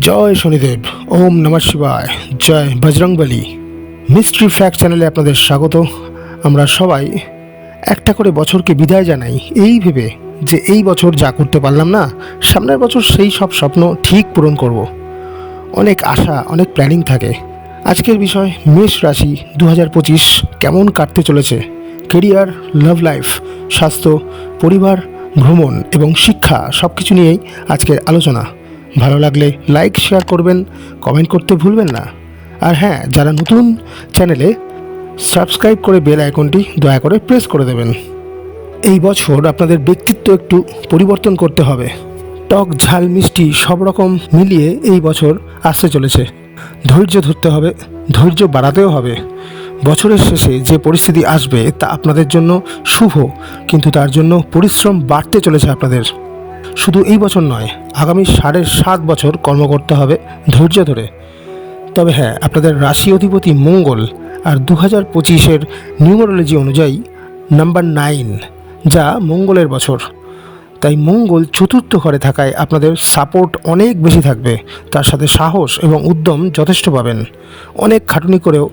জয় শনিদেব। ওম নমঃ শিবায়। জয় Bajrangbali. Mystery fact চ্যানেলে আপনাদের স্বাগত। আমরা সবাই একটা করে বছরকে বিদায় জানাই এই ভেবে যে এই বছর যা করতে পারলাম না, সামনের বছর সেই সব স্বপ্ন ঠিক পূরণ করব। অনেক আশা, অনেক প্ল্যানিং থাকে। আজকের বিষয় মেষ রাশি 2025 কেমন কাটতে চলেছে। কেরিয়ার, লাভ লাইফ, স্বাস্থ্য, পরিবার, ভ্রমণ এবং শিক্ষা সব কিছু নিয়েই আজকের আলোচনা। ভালো লাগলে লাইক, শেয়ার করবেন, কমেন্ট করতে ভুলবেন না। আর হ্যাঁ, যারা নতুন চ্যানেলে সাবস্ক্রাইব করে বেল আইকনটি দয়া করে প্রেস করে দেবেন। এই বছর আপনাদের ব্যক্তিত্ব একটু পরিবর্তন করতে হবে। টক, ঝাল, মিষ্টি সব রকম মিলিয়ে এই বছর আসতে চলেছে। ধৈর্য ধরতে হবে, ধৈর্য বাড়াতেও হবে। বছরের শেষে যে পরিস্থিতি আসবে তা আপনাদের জন্য শুভ, কিন্তু তার জন্য পরিশ্রম বাড়তে চলেছে আপনাদের। শুধু এই বছর নয়, আগামী 7.5 বছর কর্ম করতে হবে ধৈর্য ধরে। তবে হ্যাঁ, আপনাদের রাশি অধিপতি মঙ্গল আর 2025-এর নিউমারোলজি অনুযায়ী নাম্বার 9, যা মঙ্গলের বছর। তাই মঙ্গল চতুর্থ ঘরে থাকায় আপনাদের সাপোর্ট অনেক বেশি থাকবে। তার সাথে সাহস এবং উদ্যম যথেষ্ট পাবেন। অনেক খাটুনি করেও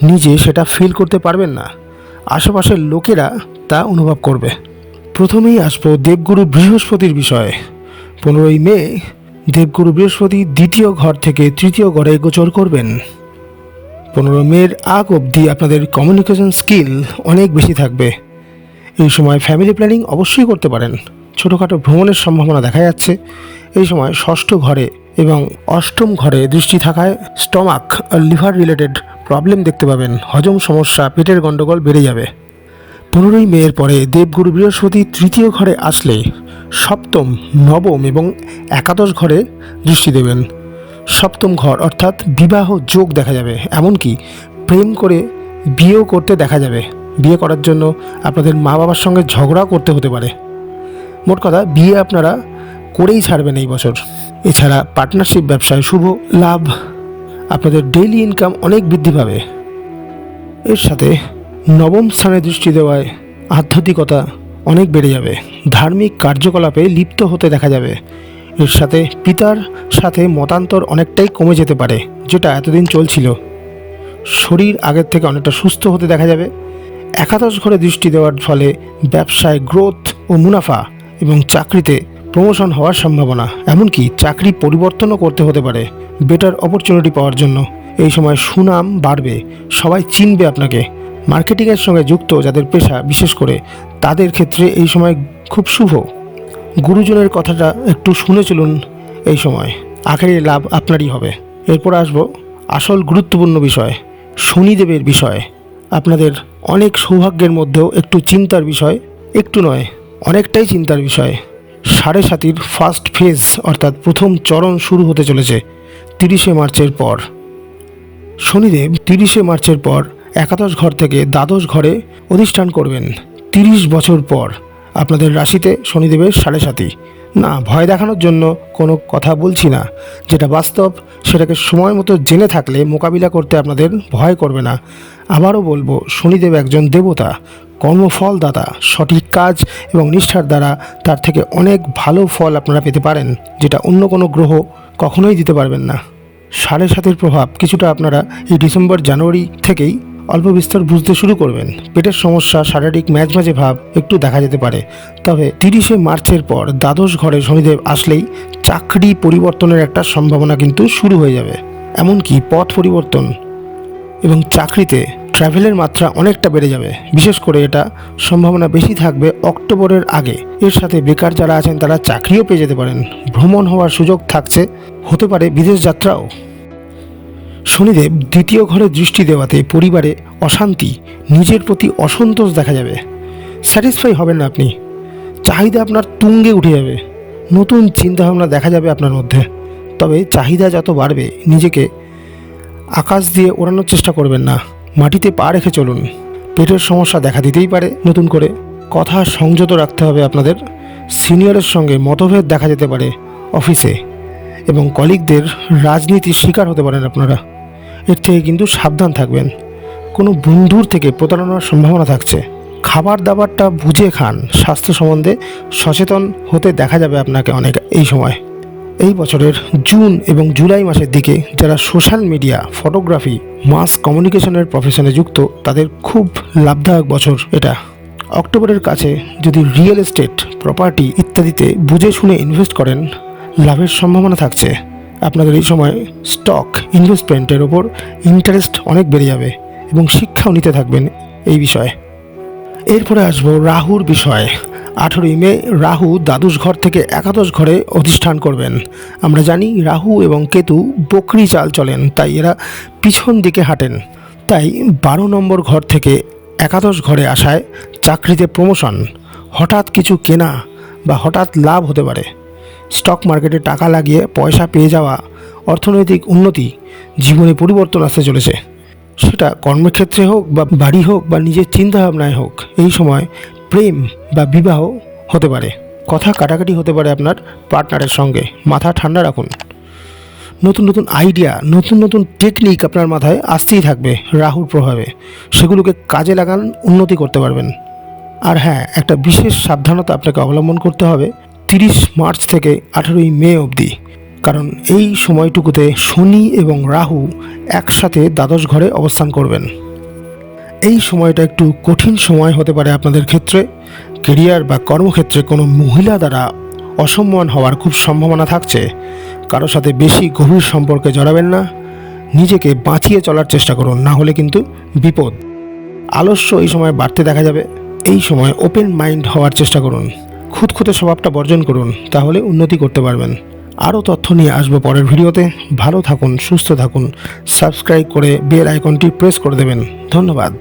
নিজে সেটা ফিল করতে পারবেন না, আশেপাশের লোকেরা তা অনুভব করবে। প্রথমেই আসবো দেবগুরু বৃহস্পতির বিষয়ে। 15ই মে দেবগুরু বৃহস্পতি দ্বিতীয় ঘর থেকে তৃতীয় ঘরে গোচর করবেন। 15 মের আগ অবধি আপনাদের কমিউনিকেশন স্কিল অনেক বেশি থাকবে। এই সময় ফ্যামিলি প্ল্যানিং অবশ্যই করতে পারেন। ছোটোখাটো ভ্রমণের সম্ভাবনা দেখা যাচ্ছে। এই সময় ষষ্ঠ ঘরে এবং অষ্টম ঘরে দৃষ্টি থাকায় স্টমাক আর লিভার রিলেটেড প্রবলেম দেখতে পাবেন। হজম সমস্যা, পেটের গণ্ডগোল বেড়ে যাবে। 15ই মের পরে দেবগুরু বৃহস্পতি তৃতীয় ঘরে আসলে সপ্তম, নবম এবং একাদশ ঘরে দৃষ্টি দেবেন। সপ্তম ঘর অর্থাৎ বিবাহ যোগ দেখা যাবে, এমনকি প্রেম করে বিয়েও করতে দেখা যাবে। বিয়ে করার জন্য আপনাদের মা বাবার সঙ্গে ঝগড়াও করতে হতে পারে। মোট কথা, বিয়ে আপনারা করেই ছাড়বেন এই বছর। এছাড়া পার্টনারশিপ ব্যবসায় শুভ লাভ, আপনাদের ডেইলি ইনকাম অনেক বৃদ্ধি পাবে। এর সাথে নবম স্থানে দৃষ্টি দেওয়ায় আধ্যাত্মিকতা অনেক বেড়ে যাবে। ধার্মিক কার্যকলাপে লিপ্ত হতে দেখা যাবে। এর সাথে পিতার সাথে মতান্তর অনেকটাই কমে যেতে পারে, যেটা এতদিন চলছিল। শরীর আগের থেকে অনেকটা সুস্থ হতে দেখা যাবে। একাদশ ঘরে দৃষ্টি দেওয়ার ফলে ব্যবসায় গ্রোথ ও মুনাফা এবং চাকরিতে প্রমোশন হওয়ার সম্ভাবনা, এমনকি চাকরি পরিবর্তনও করতে হতে পারে বেটার অপরচুনিটি পাওয়ার জন্য। এই সময় সুনাম বাড়বে, সবাই চিনবে আপনাকে। মার্কেটিংয়ের সঙ্গে যুক্ত যাদের পেশা, বিশেষ করে তাদের ক্ষেত্রে এই সময় খুব শুভ। গুরুজনের কথাটা একটু শুনে চলুন এই সময়, আখেরি লাভ আপনারই হবে। এরপর আসবো আসল গুরুত্বপূর্ণ বিষয়, শনিদেবের বিষয়। আপনাদের অনেক সৌভাগ্যের মধ্যেও একটু চিন্তার বিষয়, একটু নয় অনেকটাই চিন্তার বিষয়। 7.5 ফার্স্ট ফেজ অর্থাৎ প্রথম চরণ শুরু হতে চলেছে 30শে মার্চের পর। শনিদেব 30শে মার্চের পর একাদশ ঘর থেকে দ্বাদশ ঘরে অধিষ্ঠান করবেন। 30 বছর পর আপনাদের রাশিতে শনিদেবের 7.5। না, ভয় দেখানোর জন্য কোনো কথা বলছি না, যেটা বাস্তব সেটাকে সময় মতো জেনে থাকলে মোকাবিলা করতে আপনাদের ভয় করবে না। আবারও বলবো, শনিদেব একজন দেবতা, কর্মফলদাতা। সঠিক কাজ এবং নিষ্ঠার দ্বারা তার থেকে অনেক ভালো ফল আপনারা পেতে পারেন, যেটা অন্য কোনো গ্রহ কখনোই দিতে পারবেন না। 7.5-এর প্রভাব কিছুটা আপনারা এই ডিসেম্বর, জানুয়ারি থেকেই অল্প বিস্তর বুঝতে শুরু করবেন। পেটের সমস্যা, শারীরিক ম্যাজম্যাজে ভাব একটু দেখা যেতে পারে। তবে 30শে মার্চের পর দ্বাদশ ঘরে শনিদেব আসলেই চাকরি পরিবর্তনের একটা সম্ভাবনা কিন্তু শুরু হয়ে যাবে। এমনকি পথ পরিবর্তন এবং চাকরিতে ট্রাভেলের মাত্রা অনেকটা বেড়ে যাবে। বিশেষ করে এটা সম্ভাবনা বেশি থাকবে অক্টোবরের আগে। এর সাথে বেকার যারা আছেন তারা চাকরিও পেয়ে যেতে পারেন। ভ্রমণ হওয়ার সুযোগ থাকছে, হতে পারে বিদেশ যাত্রাও। শনিদেব দ্বিতীয় ঘরে দৃষ্টি দেওয়াতে পরিবারে অশান্তি, নিজের প্রতি অসন্তোষ দেখা যাবে। স্যাটিসফাই হবেন না আপনি, চাহিদা আপনার তুঙ্গে উঠে যাবে। নতুন চিন্তাভাবনা দেখা যাবে আপনার মধ্যে। তবে চাহিদা যত বাড়বে, নিজেকে আকাশ দিয়ে ওড়ানোর চেষ্টা করবেন না, মাটিতে পা রেখে চলুন। পেটের সমস্যা দেখা দিতেই পারে নতুন করে। কথা সংযত রাখতে হবে আপনাদের। সিনিয়রের সঙ্গে মতভেদ দেখা যেতে পারে অফিসে, এবং কলিগদের রাজনীতির শিকার হতে পারেন আপনারা। এর থেকে কিন্তু সাবধান থাকবেন। কোনো বন্ধুর থেকে প্রতারণার সম্ভাবনা থাকছে। খাবার দাবারটা বুঝে খান। স্বাস্থ্য সম্বন্ধে সচেতন হতে দেখা যাবে আপনাকে অনেক এই সময়। এই বছরের জুন এবং জুলাই মাসের দিকে যারা সোশ্যাল মিডিয়া, ফটোগ্রাফি, মাস কমিউনিকেশনের প্রফেশনে যুক্ত তাদের খুব লাভদায়ক বছর এটা। অক্টোবরের কাছে যদি রিয়েল এস্টেট, প্রপার্টি ইত্যাদিতে বুঝে শুনে ইনভেস্ট করেন, লাভের সম্ভাবনা থাকছে। আপনাদের এই সময় স্টক ইনভেস্টমেন্টের ওপর ইন্টারেস্ট অনেক বেড়ে যাবে এবং শিক্ষাও নিতে থাকবেন এই বিষয়ে। এরপরে আসবো রাহুর বিষয়। 18ই মে রাহু দ্বাদশ ঘর থেকে একাদশ ঘরে অধিষ্ঠান করবেন। আমরা জানি রাহু এবং কেতু বকরি চাল চলেন, তাই এরা পিছন দিকে হাঁটেন। তাই 12 নম্বর ঘর থেকে একাদশ ঘরে আসায় চাকরিতে প্রমোশন, হঠাৎ কিছু কেনা বা হঠাৎ লাভ হতে পারে। স্টক মার্কেটে টাকা লাগিয়ে পয়সা পেয়ে যাওয়া, অর্থনৈতিক উন্নতি, জীবনে পরিবর্তন আসতে চলেছে। সেটা কর্মক্ষেত্রে হোক বা বাড়ি হোক বা নিজের চিন্তাভাবনায় হোক। এই সময় প্রেম বা বিবাহ হতে পারে, কথা কাটাকাটি হতে পারে আপনার পার্টনারের সঙ্গে। মাথা ঠান্ডা রাখুন। নতুন নতুন আইডিয়া, নতুন নতুন টেকনিক আপনার মাথায় আসতেই থাকবে রাহুর প্রভাবে। সেগুলোকে কাজে লাগান, উন্নতি করতে পারবেন। আর হ্যাঁ, একটা বিশেষ সাবধানতা আপনাকে অবলম্বন করতে হবে 30 মার্চ থেকে 18ই মে অবধি, কারণ এই সময়টুকুতে শনি এবং রাহু একসাথে দ্বাদশ ঘরে অবস্থান করবেন। এই সময়টা একটু কঠিন সময় হতে পারে আপনাদের ক্ষেত্রে। কেরিয়ার বা কর্মক্ষেত্রে কোনো মহিলা দ্বারা অসম্মান হওয়ার খুব সম্ভাবনা থাকছে। কারোর সাথে বেশি গভীর সম্পর্কে জড়াবেন না, নিজেকে বাঁচিয়ে চলার চেষ্টা করুন, না হলে কিন্তু বিপদ। আলস্য এই সময় বাড়তে দেখা যাবে। এই সময় ওপেন মাইন্ড হওয়ার চেষ্টা করুন, খুঁতখুঁতে স্বভাবটা বর্জন করুন, তাহলে উন্নতি করতে পারবেন। আরও তথ্য নিয়ে আসবো পরের ভিডিওতে। ভালো থাকুন, সুস্থ থাকুন। সাবস্ক্রাইব করে বেল আইকনটি প্রেস করে দেবেন। ধন্যবাদ।